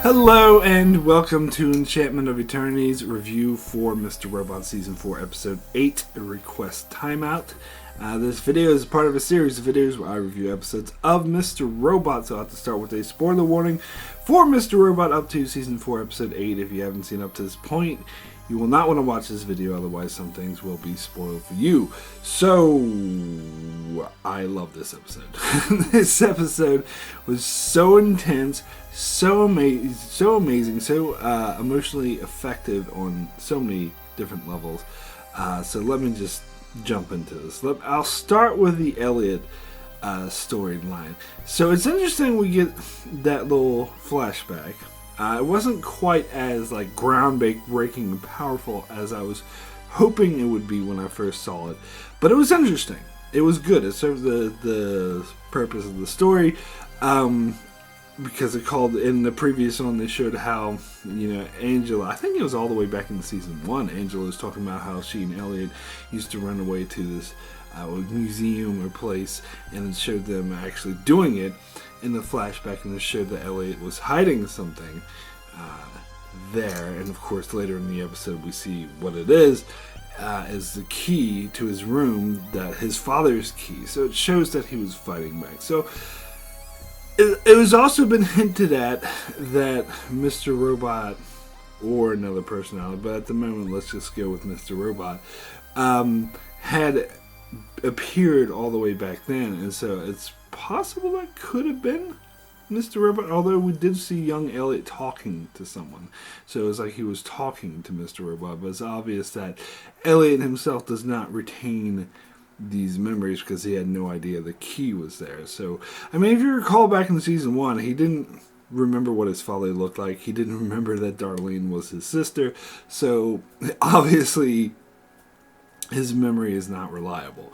Hello and welcome to Enchantment of Eternity's review for Mr. Robot Season 4 Episode 8, Request Timeout. This video is part of a series of videos where I review episodes of Mr. Robot, so I'll have to start with a spoiler warning for Mr. Robot up to Season 4 Episode 8. If you haven't seen up to this point, you will not want to watch this video, otherwise some things will be spoiled for you. So, I love this episode. This episode was so intense, so amazing, so emotionally effective on so many different levels. So let me just jump into this. I'll start with the Elliot storyline. So it's interesting we get that little flashback. It wasn't quite as groundbreaking and powerful as I was hoping it would be when I first saw it, but it was interesting. It was good. It served the purpose of the story, because it called in the previous one. They showed how Angela. I think it was all the way back in season 1. Angela was talking about how she and Elliot used to run away to this museum or place, and it showed them actually doing it in the flashback, and it showed that Elliot was hiding something there. And of course, later in the episode, we see what it is the key to his room, that his father's key. So it shows that he was fighting back. So it was also been hinted at that Mr. Robot, or another personality, but at the moment, let's just go with Mr. Robot, had appeared all the way back then, and so it's possible that could have been Mr. Robot, although we did see young Elliot talking to someone, so it was like he was talking to Mr. Robot, but it's obvious that Elliot himself does not retain these memories because he had no idea the key was there. So, I mean, if you recall back in season 1, he didn't remember what his father looked like. He didn't remember that Darlene was his sister, so obviously his memory is not reliable.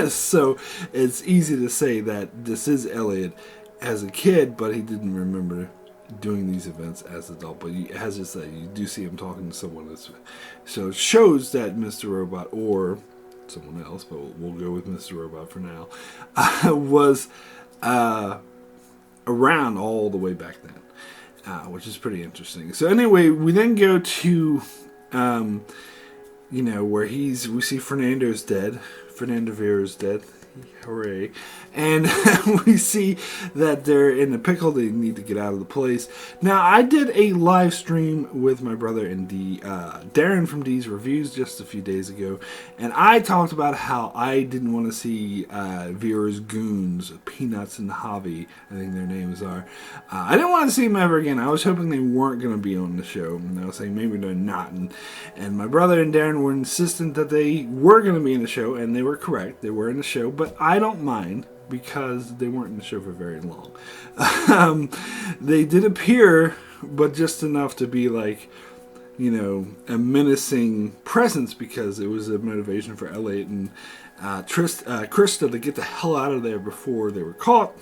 So it's easy to say that this is Elliot as a kid, but he didn't remember doing these events as an adult. But as I said, you do see him talking to someone. So it shows that Mr. Robot, or someone else, but we'll go with Mr. Robot for now, was around all the way back then, which is pretty interesting. So anyway, we then go to where we see Fernando Vera's dead. Hooray. And we see that they're in a pickle. They need to get out of the place. Now, I did a live stream with my brother and Darren from D's Reviews just a few days ago, and I talked about how I didn't want to see Vera's goons, Peanuts and Javi, I think their names are. I didn't want to see them ever again. I was hoping they weren't going to be on the show, and I was saying maybe they're not. And my brother and Darren were insistent that they were going to be in the show, and they were correct. They were in the show, but I don't mind, because they weren't in the show for very long. They did appear, but just enough to be a menacing presence, because it was a motivation for Elliot and Krista to get the hell out of there before they were caught,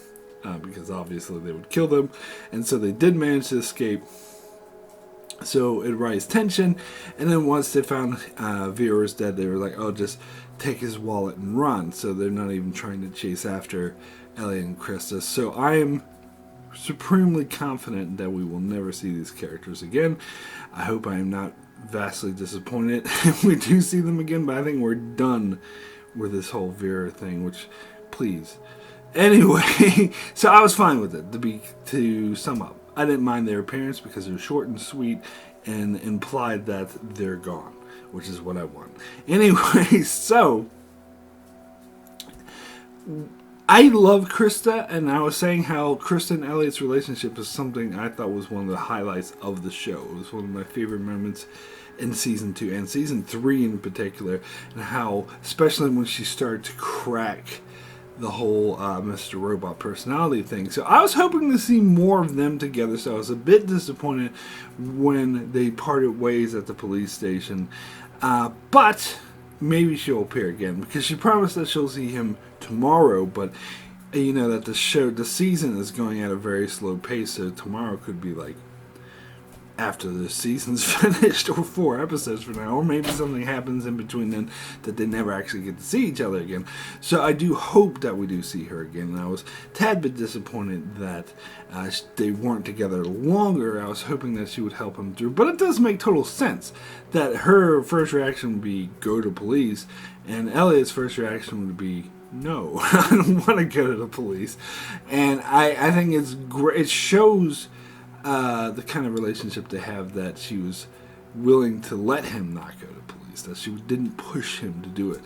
because obviously they would kill them, and so they did manage to escape. So it raised tension, and then once they found Vera's dead, they were like, oh, just take his wallet and run. So they're not even trying to chase after Elliot and Krista. So I am supremely confident that we will never see these characters again. I hope I am not vastly disappointed if we do see them again, but I think we're done with this whole Vera thing, which, please. Anyway, so I was fine with it, to sum up. I didn't mind their appearance because it was short and sweet and implied that they're gone, which is what I want. Anyway, so I love Krista, and I was saying how Krista and Elliot's relationship is something I thought was one of the highlights of the show. It was one of my favorite moments in season 2 and season 3 in particular, and how, especially when she started to crack the whole Mr. Robot personality thing. So I was hoping to see more of them together, so I was a bit disappointed when they parted ways at the police station. But maybe she'll appear again, because she promised that she'll see him tomorrow, but that the season is going at a very slow pace, so tomorrow could be after the season's finished, or 4 episodes from now, or maybe something happens in between then that they never actually get to see each other again. So I do hope that we do see her again, and I was a tad bit disappointed that they weren't together longer. I was hoping that she would help him through, but it does make total sense that her first reaction would be go to police, and Elliot's first reaction would be no, I don't want to go to the police. And I think it's great. It shows the kind of relationship they have, that she was willing to let him not go to police, that she didn't push him to do it,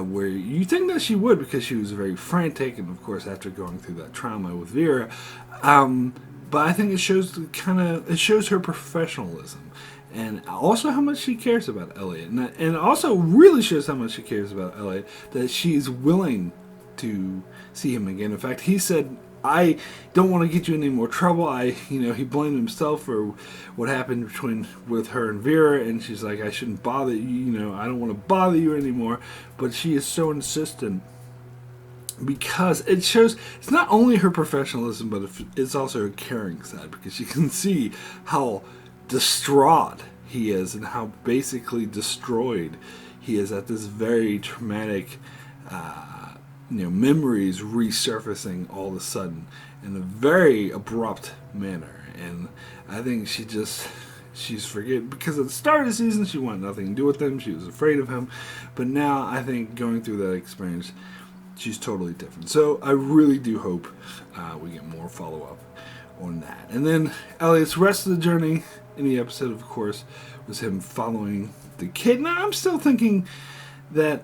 where you think that she would, because she was very frantic, and of course after going through that trauma with Vera. But I think it shows her professionalism, and also how much she cares about Elliot, and also really shows how much she cares about Elliot, that she's willing to see him again. In fact, he said, I don't want to get you in any more trouble. He blamed himself for what happened with her and Vera, and she's like, I shouldn't bother you, I don't want to bother you anymore. But she is so insistent, because it shows it's not only her professionalism, but it's also her caring side, because you can see how distraught he is and how basically destroyed he is at this very traumatic memories resurfacing all of a sudden in a very abrupt manner. And I think she's forget, because at the start of the season she wanted nothing to do with him, she was afraid of him, but now I think going through that experience, she's totally different. So I really do hope we get more follow-up on that. And then Elliot's rest of the journey in the episode, of course, was him following the kid. Now I'm still thinking that,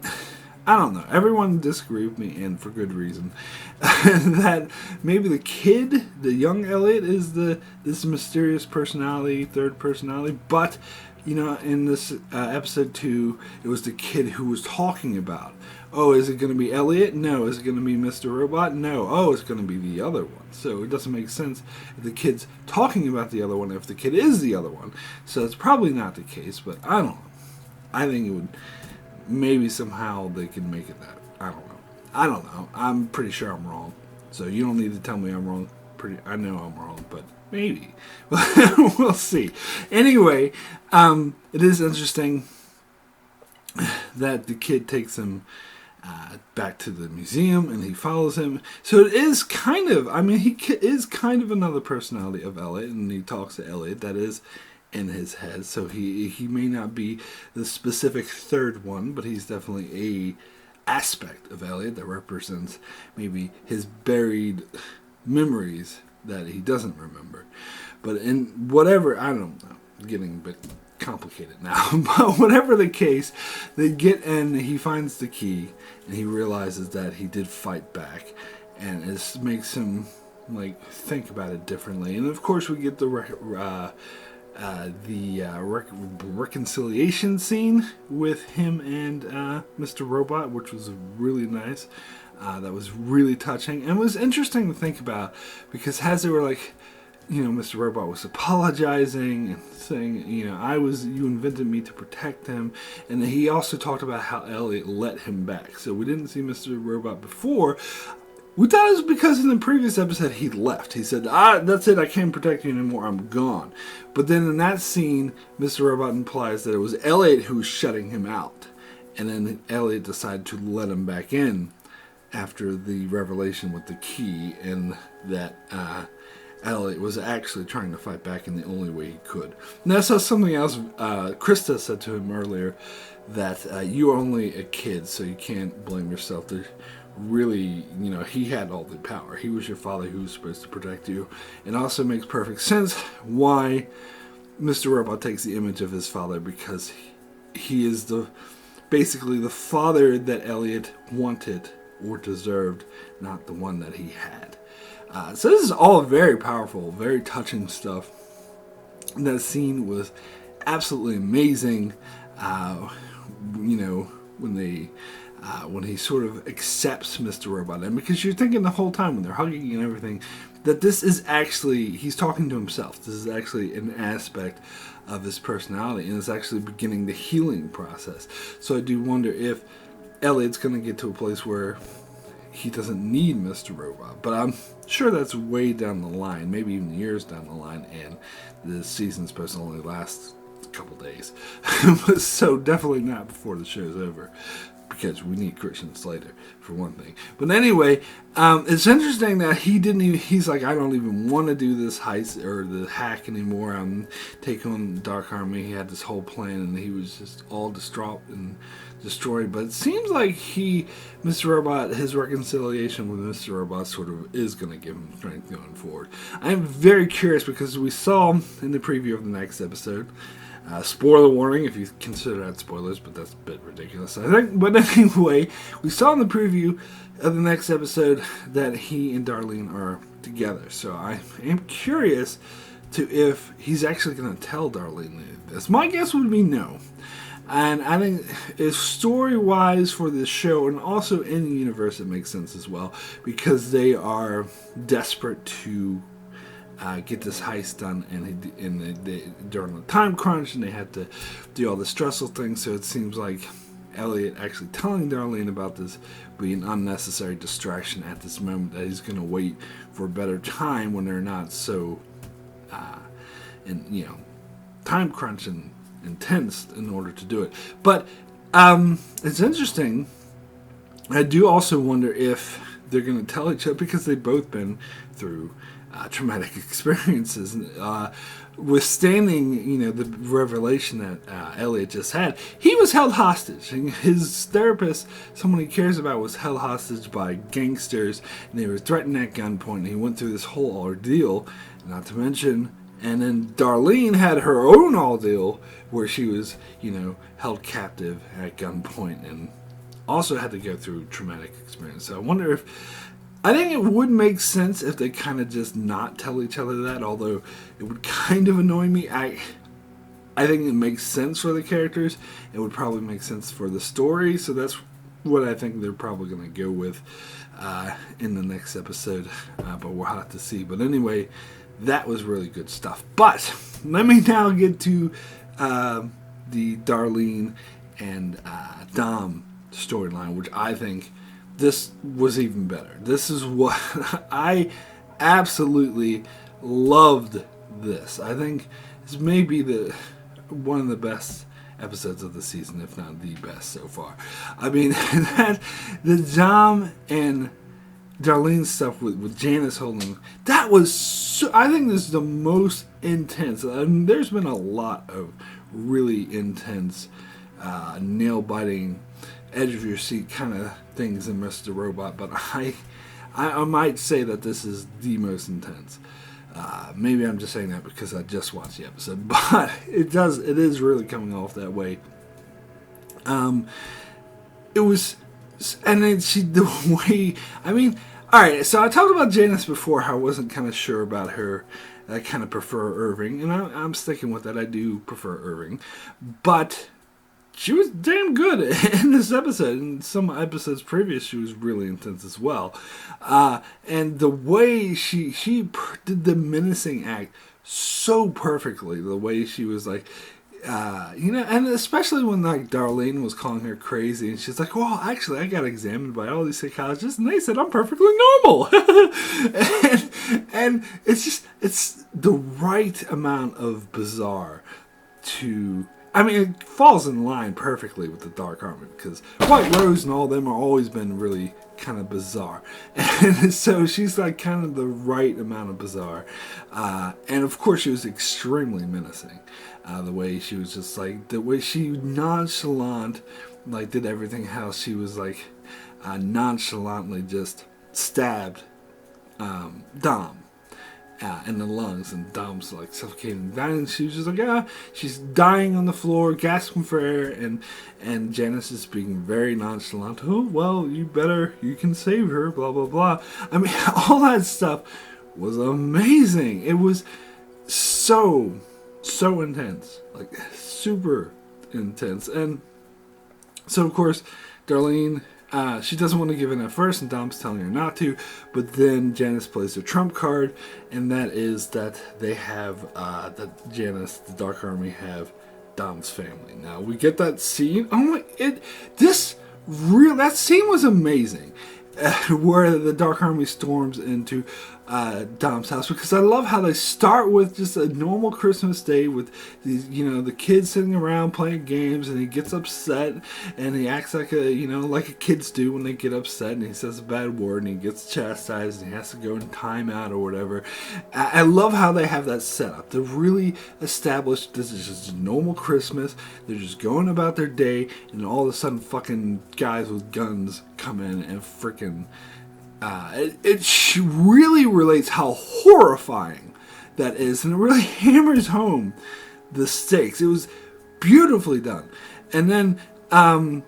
I don't know, everyone disagreed with me, and for good reason, that maybe the kid, the young Elliot, is this mysterious personality, third personality. But in this episode 2, it was the kid who was talking about, oh, is it going to be Elliot? No. Is it going to be Mr. Robot? No. Oh, it's going to be the other one. So it doesn't make sense if the kid's talking about the other one, if the kid is the other one. So it's probably not the case, but I don't know. I think it would, maybe somehow they can make it that. I don't know. I'm pretty sure I'm wrong. So you don't need to tell me I'm wrong. I know I'm wrong, but maybe. We'll see. Anyway, it is interesting that the kid takes him back to the museum, and he follows him. So it is kind of, he is kind of another personality of Elliot, and he talks to Elliot. That is in his head. So he may not be the specific third one, but he's definitely a aspect of Elliot that represents maybe his buried memories that he doesn't remember. But in whatever, I don't know, getting a bit complicated now, but whatever the case, they get in, he finds the key, and he realizes that he did fight back, and it makes him think about it differently. And of course we get the reconciliation scene with him and Mr. Robot, which was really nice. That was really touching, and was interesting to think about, because as they were Mr. Robot was apologizing and saying, you invented me to protect him. And then he also talked about how Elliot let him back. So we didn't see Mr. Robot before. We thought it was because in the previous episode he left. He said, that's it, I can't protect you anymore, I'm gone. But then in that scene, Mr. Robot implies that it was Elliot who was shutting him out. And then Elliot decided to let him back in after the revelation with the key, and that Elliot was actually trying to fight back in the only way he could. And that's something else Krista said to him earlier, that you're only a kid, so you can't blame yourself. There's really, he had all the power. He was your father who was supposed to protect you. It also makes perfect sense why Mr. Robot takes the image of his father, because he is basically the father that Elliot wanted or deserved, not the one that he had. So this is all very powerful, very touching stuff. That scene was absolutely amazing. When he sort of accepts Mr. Robot, and because you're thinking the whole time when they're hugging and everything, that this is actually, he's talking to himself. This is actually an aspect of his personality, and it's actually beginning the healing process. So I do wonder if Elliot's going to get to a place where he doesn't need Mr. Robot. But Sure, that's way down the line, maybe even years down the line, and the season's supposed to only last a couple days. So definitely not before the show's over, because we need Christian Slater, for one thing. But anyway, it's interesting that he's like, I don't even want to do this heist or the hack anymore. I'm taking on the Dark Army. He had this whole plan, and he was just all distraught and destroyed. But it seems like Mr. Robot, his reconciliation with Mr. Robot sort of is going to give him strength going forward. I'm very curious because we saw in the preview of the next episode, spoiler warning if you consider that spoilers, but that's a bit ridiculous, I think. But anyway, we saw in the preview of the next episode that he and Darlene are together. So I am curious to if he's actually going to tell Darlene this. My guess would be no. And I think it's story-wise for this show, and also in the universe, it makes sense as well, because they are desperate to get this heist done, and during the time crunch, and they had to do all the stressful things. So it seems like Elliot actually telling Darlene about this being an unnecessary distraction at this moment, that he's going to wait for a better time when they're not so time crunch and intense in order to do it. But it's interesting. I do also wonder if they're going to tell each other, because they've both been through traumatic experiences, withstanding the revelation that Elliot just had. He was held hostage, and his therapist, someone he cares about, was held hostage by gangsters, and they were threatened at gunpoint, and he went through this whole ordeal, not to mention. And then Darlene had her own ordeal where she was, held captive at gunpoint and also had to go through traumatic experience. So I think it would make sense if they kind of just not tell each other that, although it would kind of annoy me. I think it makes sense for the characters. It would probably make sense for the story. So that's what I think they're probably going to go with in the next episode. But we'll have to see. But anyway, that was really good stuff. But let me now get to the Darlene and Dom storyline, which I think this was even better. This is what I absolutely loved. This, I think, is maybe one of the best episodes of the season, if not the best so far. I mean, the Dom and Darlene stuff with Janice holding, that was I think this is the most intense. There's been a lot of really intense, nail-biting, edge-of-your-seat kind of things in Mr. Robot, but I might say that this is the most intense. Maybe I'm just saying that because I just watched the episode, but it is really coming off that way. It was, and then the way, I mean, alright, so I talked about Janice before, how I wasn't kind of sure about her. I kind of prefer Irving, and I'm sticking with that. I do prefer Irving, but she was damn good in this episode. In some episodes previous, she was really intense as well. And the way she did the menacing act so perfectly, the way she was like, and especially when like Darlene was calling her crazy, and she's like, well, actually, I got examined by all these psychologists, and they said I'm perfectly normal. and it's the right amount of bizarre to, I mean, it falls in line perfectly with the Dark Army, because White Rose and all them are always been really kind of bizarre. And so she's like kind of the right amount of bizarre. And of course she was extremely menacing. The way she was just like, the way she nonchalant, like did everything, how she was like nonchalantly just stabbed Dom in the lungs, and Dom's like suffocating, dying. She was just like, she's dying on the floor, gasping for air, and Janice is being very nonchalant. Oh, well, you can save her, blah, blah, blah. I mean, all that stuff was amazing. It was so intense, like super intense. And so, of course, Darlene, she doesn't want to give in at first, and Dom's telling her not to, but then Janice plays her trump card, and that is that they have, that Janice, the Dark Army, have Dom's family. Now, we get that scene. That scene was amazing, where the Dark Army storms into Dom's house, because I love how they start with just a normal Christmas day with these, the kids sitting around playing games, and he gets upset and he acts like like kids do when they get upset, and he says a bad word and he gets chastised and he has to go in timeout or whatever. I love how they have that set up. They're really established this is just a normal Christmas. They're just going about their day, and all of a sudden fucking guys with guns come in and freaking it really relates how horrifying that is, and it really hammers home the stakes. It was beautifully done. And then I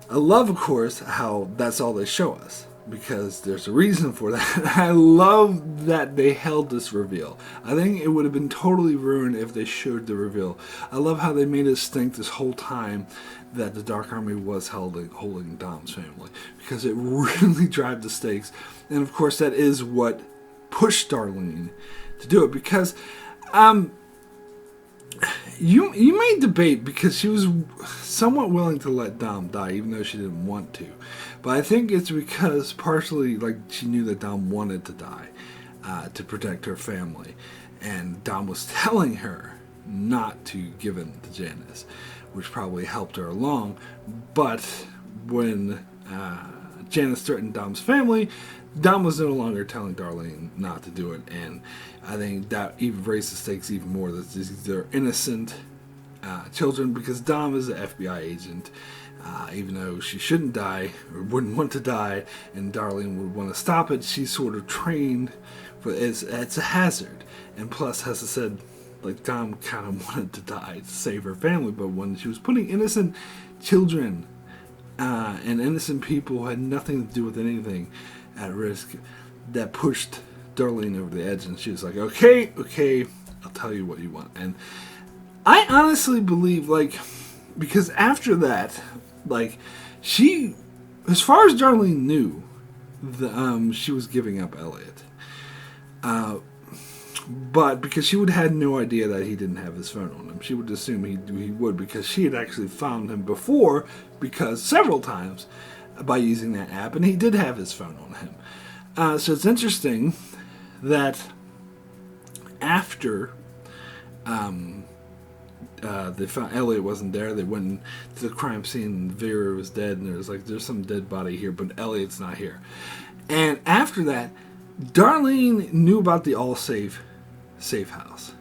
love, of course, how that's all they show us, because there's a reason for that. I love that they held this reveal. I think it would have been totally ruined if they showed the reveal. I love how they made us think this whole time that the Dark Army was holding Dom's family, because it really drives the stakes. And of course that is what pushed Darlene to do it, because you may debate, because she was somewhat willing to let Dom die even though she didn't want to, but I think it's because partially she knew that Dom wanted to die to protect her family, and Dom was telling her not to give in to Janice, which probably helped her along. But when Janice threatened Dom's family, Dom was no longer telling Darlene not to do it, and I think that even raised the stakes even more, that these are innocent children, because Dom is an FBI agent, even though she shouldn't die, or wouldn't want to die, and Darlene would want to stop it. She's sort of trained, but it's a hazard, and plus, as I said, Dom kind of wanted to die to save her family, but when she was putting innocent children and innocent people who had nothing to do with anything at risk, that pushed Darlene over the edge, and she was like, okay, I'll tell you what you want. And I honestly believe, because after that, she, as far as Darlene knew, she was giving up Elliot. But because she would have had no idea that he didn't have his phone on him, she would assume he would, because she had actually found him before, because several times, by using that app, and he did have his phone on him. So it's interesting that after they found Elliot wasn't there, they went to the crime scene and Vera was dead, and there's some dead body here, but Elliot's not here. And after that, Darlene knew about the all safe house.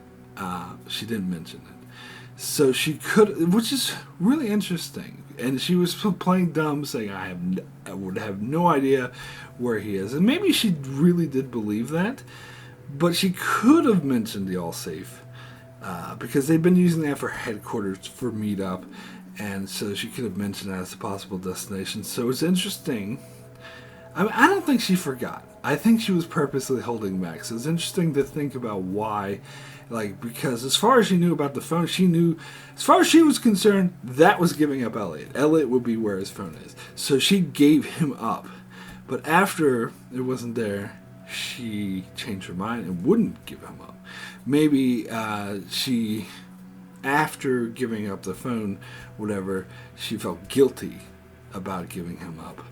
She didn't mention it, so she could, which is really interesting. And she was playing dumb, saying, I would have no idea where he is. And maybe she really did believe that, but she could have mentioned the all safe, because they've been using that for headquarters for meetup, and so she could have mentioned that as a possible destination. So it's interesting. I don't think she forgot. I think she was purposely holding back. So it's interesting to think about why. Because as far as she knew about the phone, she knew, as far as she was concerned, that was giving up Elliot. Elliot would be where his phone is. So she gave him up. But after it wasn't there, she changed her mind and wouldn't give him up. Maybe she, after giving up the phone, whatever, she felt guilty about giving him up.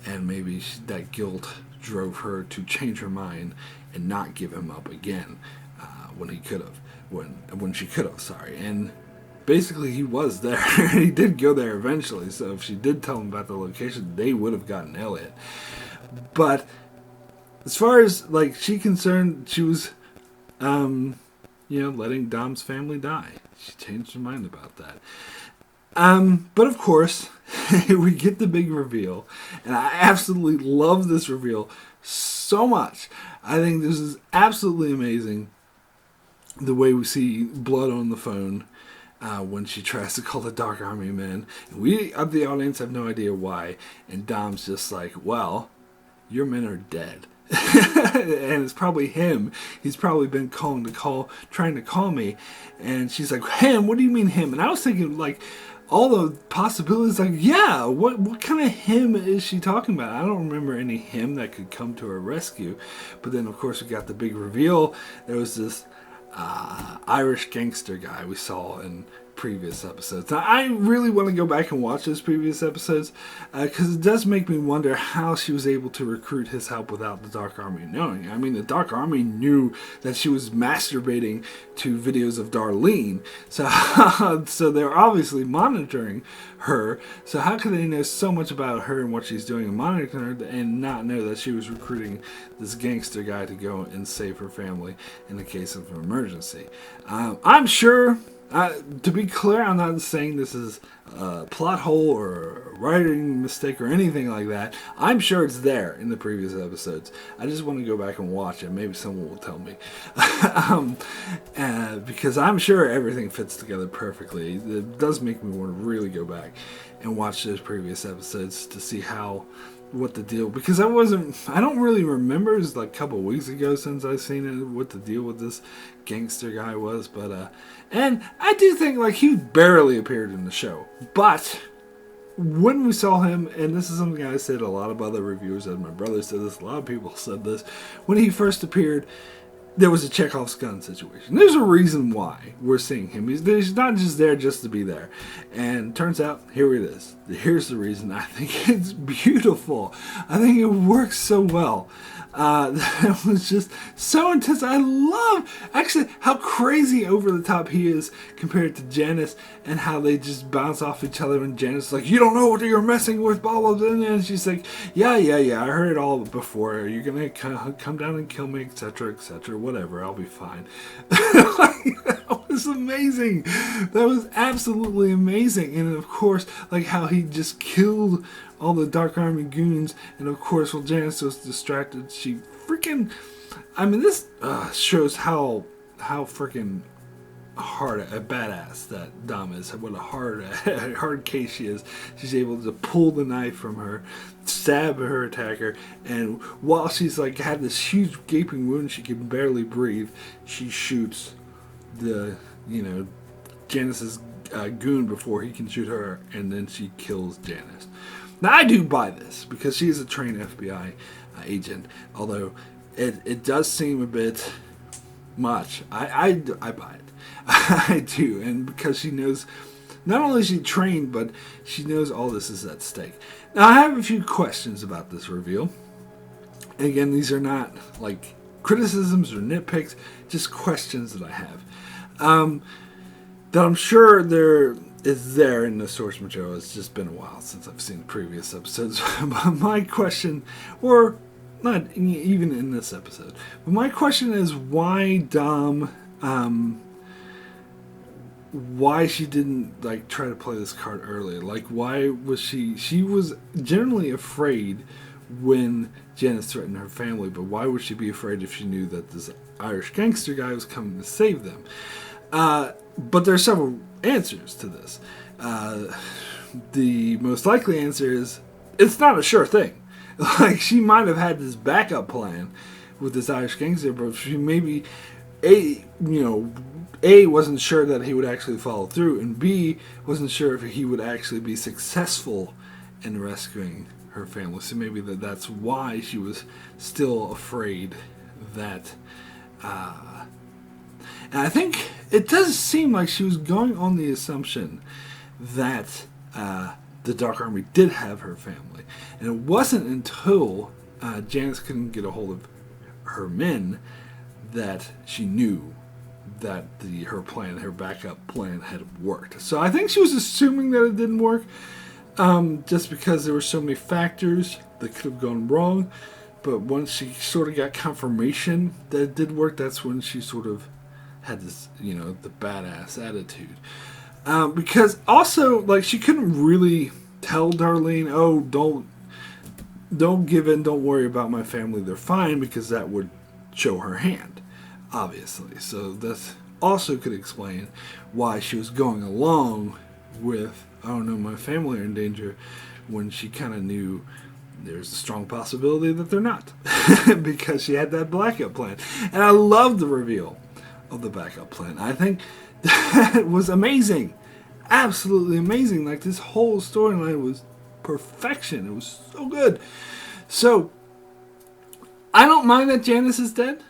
And maybe that guilt drove her to change her mind and not give him up again. When he could have, when she could have, sorry. And basically he was there. He did go there eventually, so if she did tell him about the location, they would have gotten Elliot. But as far as she concerned, she was letting Dom's family die. She changed her mind about that. But of course, we get the big reveal, and I absolutely love this reveal so much. I think this is absolutely amazing. The way we see blood on the phone when she tries to call the Dark Army men. We, of the audience, have no idea why. And Dom's just like, well, your men are dead. And it's probably him. He's probably been trying to call me. And she's like, him? What do you mean him? And I was thinking, all the possibilities, yeah, what kind of him is she talking about? I don't remember any him that could come to her rescue. But then, of course, we got the big reveal. There was this Irish gangster guy we saw in previous episodes. Now, I really want to go back and watch those previous episodes because it does make me wonder how she was able to recruit his help without the Dark Army knowing. I mean, the Dark Army knew that she was masturbating to videos of Darlene, so they're obviously monitoring her. So how could they know so much about her and what she's doing and monitoring her and not know that she was recruiting this gangster guy to go and save her family in the case of an emergency? I'm sure, to be clear, I'm not saying this is a plot hole or a writing mistake or anything like that. I'm sure it's there in the previous episodes. I just want to go back and watch it. Maybe someone will tell me. Because I'm sure everything fits together perfectly. It does make me want to really go back and watch those previous episodes to see what the deal, because I don't really remember. It was like a couple weeks ago since I've seen it, what the deal with this gangster guy was, but and I do think like he barely appeared in the show, but when we saw him, and this is something I said, a lot of other reviewers said, my brother said this, a lot of people said this, when he first appeared, there was a Chekhov's gun situation. There's a reason why we're seeing him. He's not just there just to be there. And turns out, here it is. Here's the reason. I think it's beautiful. I think it works so well. That was just so intense. I love, actually, how crazy over the top he is compared to Janice, and how they just bounce off each other. And Janice is like, you don't know what you're messing with, blah, blah, blah. And she's like, yeah, I heard it all before. You're going to come down and kill me, etc., whatever, I'll be fine. That was amazing. That was absolutely amazing. And of course, like how he just killed all the Dark Army goons, and of course while Janice was distracted, she freaking, I mean, this shows how freaking hard a badass that Dom is, what a hard case she is. She's able to pull the knife from her, stab her attacker, and while she's like had this huge gaping wound, she can barely breathe, she shoots Janice's goon before he can shoot her, and then she kills Janice. Now I do buy this because she's a trained FBI agent, although it does seem a bit much. I buy it. I do, and because she knows, not only is she trained, but she knows all this is at stake. Now I have a few questions about this reveal. And again, these are not like criticisms or nitpicks, just questions that I have. That I'm sure is there in the source material. It's just been a while since I've seen the previous episodes. But my question, or not even in this episode, but my question is why Dom, why she didn't like try to play this card earlier. Like, why was she was generally afraid when Janice threatened her family, but why would she be afraid if she knew that this Irish gangster guy was coming to save them? But there are several answers to this. The most likely answer is it's not a sure thing. Like, she might have had this backup plan with this Irish gangster, but she maybe A, wasn't sure that he would actually follow through, and B, wasn't sure if he would actually be successful in rescuing her family. So maybe that's why she was still afraid that. And I think it does seem like she was going on the assumption that the Dark Army did have her family. And it wasn't until Janice couldn't get a hold of her men that she knew that her backup plan had worked. So I think she was assuming that it didn't work, just because there were so many factors that could have gone wrong. But once she sort of got confirmation that it did work, that's when she sort of had this, the badass attitude. Because also, like, she couldn't really tell Darlene, oh, don't give in, don't worry about my family, they're fine, because that would show her hand, obviously. So that also could explain why she was going along with, oh no, my family are in danger, when she kind of knew there's a strong possibility that they're not, because she had that backup plan. And I love the reveal of the backup plan. I think that was amazing, absolutely amazing. Like, this whole storyline was perfection. It was so good. So I don't mind that Janice is dead.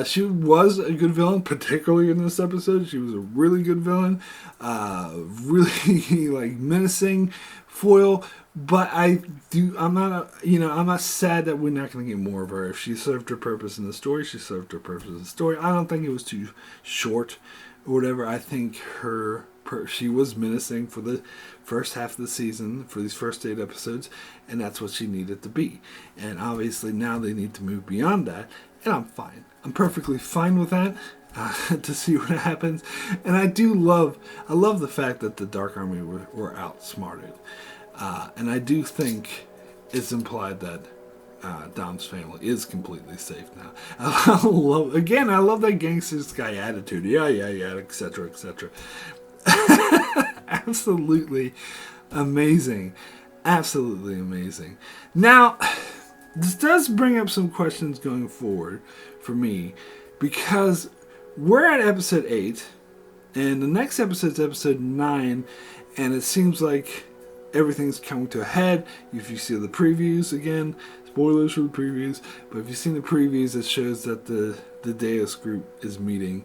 She was a good villain, particularly in this episode. She was a really good villain, really like menacing foil. But I'm not sad that we're not going to get more of her. If she served her purpose in the story, she served her purpose in the story. I don't think it was too short or whatever. I think she was menacing for the first half of the season, for these first 8 episodes, and that's what she needed to be. And obviously now they need to move beyond that, and I'm fine. I'm perfectly fine with that. To see what happens. And I love the fact that the Dark Army were outsmarted. And I do think it's implied that Dom's family is completely safe now. I love that gangster's guy attitude. Yeah, etc., etc. Absolutely amazing. Absolutely amazing. Now, this does bring up some questions going forward for me, because we're at episode 8, and the next episode's episode 9, and it seems like everything's coming to a head. If you see the previews, again, spoilers for the previews, but if you've seen the previews, it shows that the Deus group is meeting,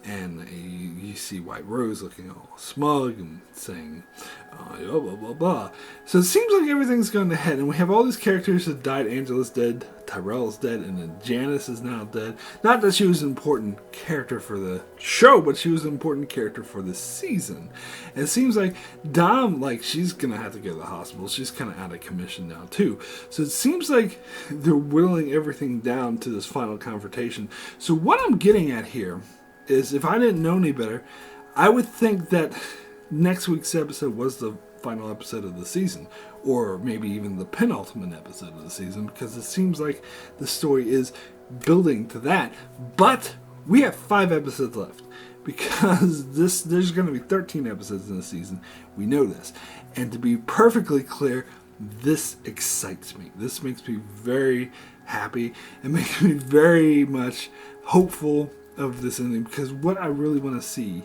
and you see White Rose looking all smug and saying, blah, blah, blah, blah. So it seems like everything's going to head, and we have all these characters that died. Angela's dead, Tyrell's dead, and then Janice is now dead. Not that she was an important character for the show, but she was an important character for the season. And it seems like Dom, she's going to have to go to the hospital. She's kind of out of commission now, too. So it seems like they're whittling everything down to this final confrontation. So what I'm getting at here is, if I didn't know any better, I would think that next week's episode was the final episode of the season, or maybe even the penultimate episode of the season, because it seems like the story is building to that. But we have 5 episodes left, because there's going to be 13 episodes in the season. We know this. And to be perfectly clear, this excites me. This makes me very happy. It makes me very much hopeful of this ending, because what I really want to see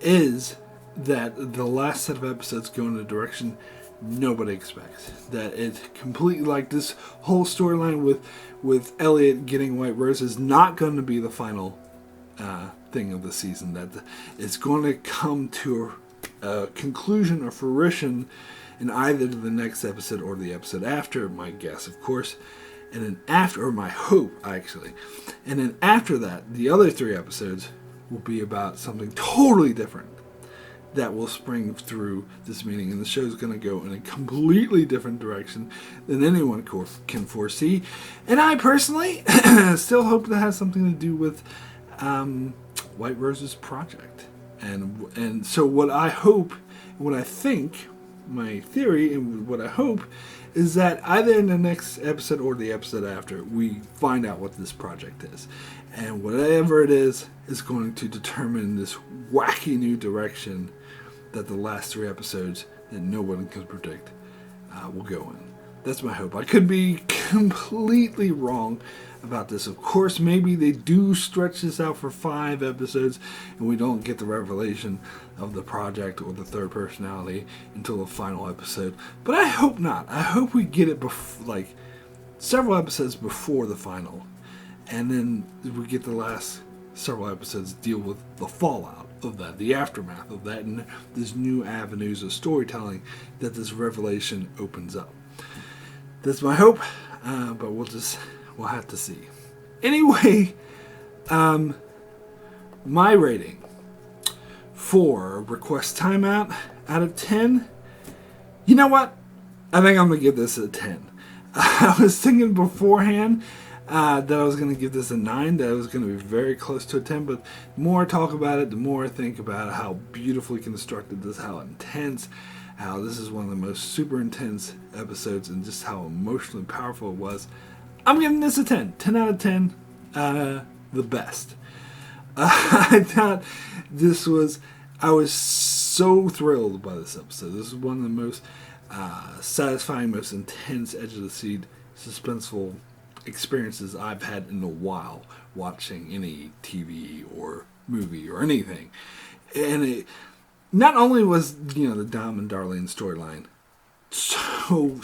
is that the last set of episodes go in a direction nobody expects. That it completely, this whole storyline with Elliot getting White Rose is not going to be the final thing of the season. That it's going to come to a conclusion or fruition in either the next episode or the episode after, my guess, of course. And then after, or my hope, actually. And then after that, the other 3 episodes will be about something totally different that will spring through this meeting. And the show's going to go in a completely different direction than anyone can foresee. And I personally still hope that has something to do with White Rose's project. And so what I hope, what I think, my theory, and what I hope is that either in the next episode or the episode after, we find out what this project is. And whatever it is going to determine this wacky new direction that the last 3 episodes that no one can predict will go in. That's my hope. I could be completely wrong about this. Of course, maybe they do stretch this out for 5 episodes and we don't get the revelation of the project or the third personality until the final episode. But I hope not. I hope we get it several episodes before the final. And then we get the last several episodes deal with the fallout of that, the aftermath of that, and these new avenues of storytelling that this revelation opens up. That's my hope, but we'll have to see. Anyway, my rating for Request Timeout out of 10, you know what? I think I'm going to give this a 10. I was thinking beforehand that I was going to give this a 9, that it was going to be very close to a 10, but the more I talk about it, the more I think about how beautifully constructed this, how intense, how this is one of the most super intense episodes, and just how emotionally powerful it was. I'm giving this a 10. 10 out of 10. The best. I thought I was so thrilled by this episode. This is one of the most satisfying, most intense, edge-of-the-seat, suspenseful experiences I've had in a while watching any TV or movie or anything. And it not only was, the Dom and Darlene storyline so,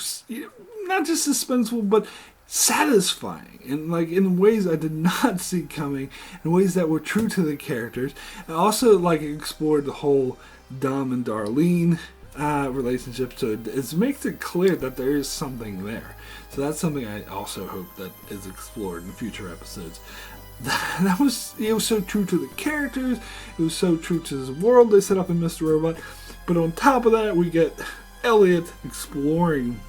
not just suspenseful, but satisfying, and like in ways I did not see coming, in ways that were true to the characters, and also like explored the whole Dom and Darlene relationship. So it makes it clear that there is something there. So that's something I also hope that is explored in future episodes. It was so true to the characters. It was so true to the world they set up in Mr. Robot. But on top of that, we get Elliot exploring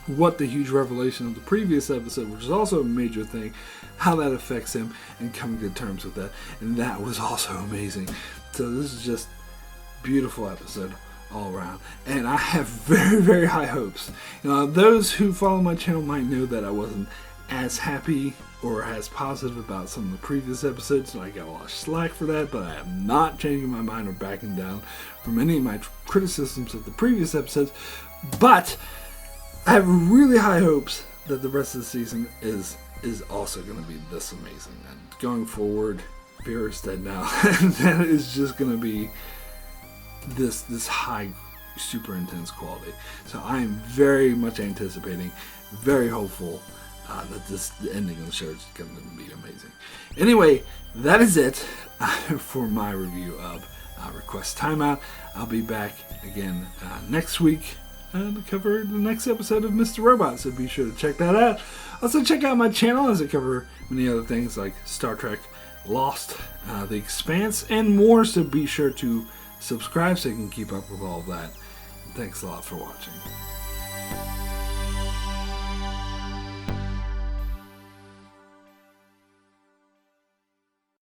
what the huge revelation of the previous episode, which is also a major thing, how that affects him, and coming to terms with that. And that was also amazing. So this is just beautiful episode all around. And I have very, very high hopes. Those who follow my channel might know that I wasn't as happy or as positive about some of the previous episodes, so I got a lot of slack for that, but I am not changing my mind or backing down from any of my criticisms of the previous episodes. But I have really high hopes that the rest of the season is also going to be this amazing. And going forward, Vera's dead now, and that is just going to be this high, super intense quality. So I am very much anticipating, very hopeful that the ending of the show is going to be amazing. Anyway, that is it for my review of Request Timeout. I'll be back again next week to cover the next episode of Mr. Robot, so be sure to check that out. Also, check out my channel as I cover many other things like Star Trek, Lost, The Expanse, and more, so be sure to subscribe so you can keep up with all of that. Thanks a lot for watching.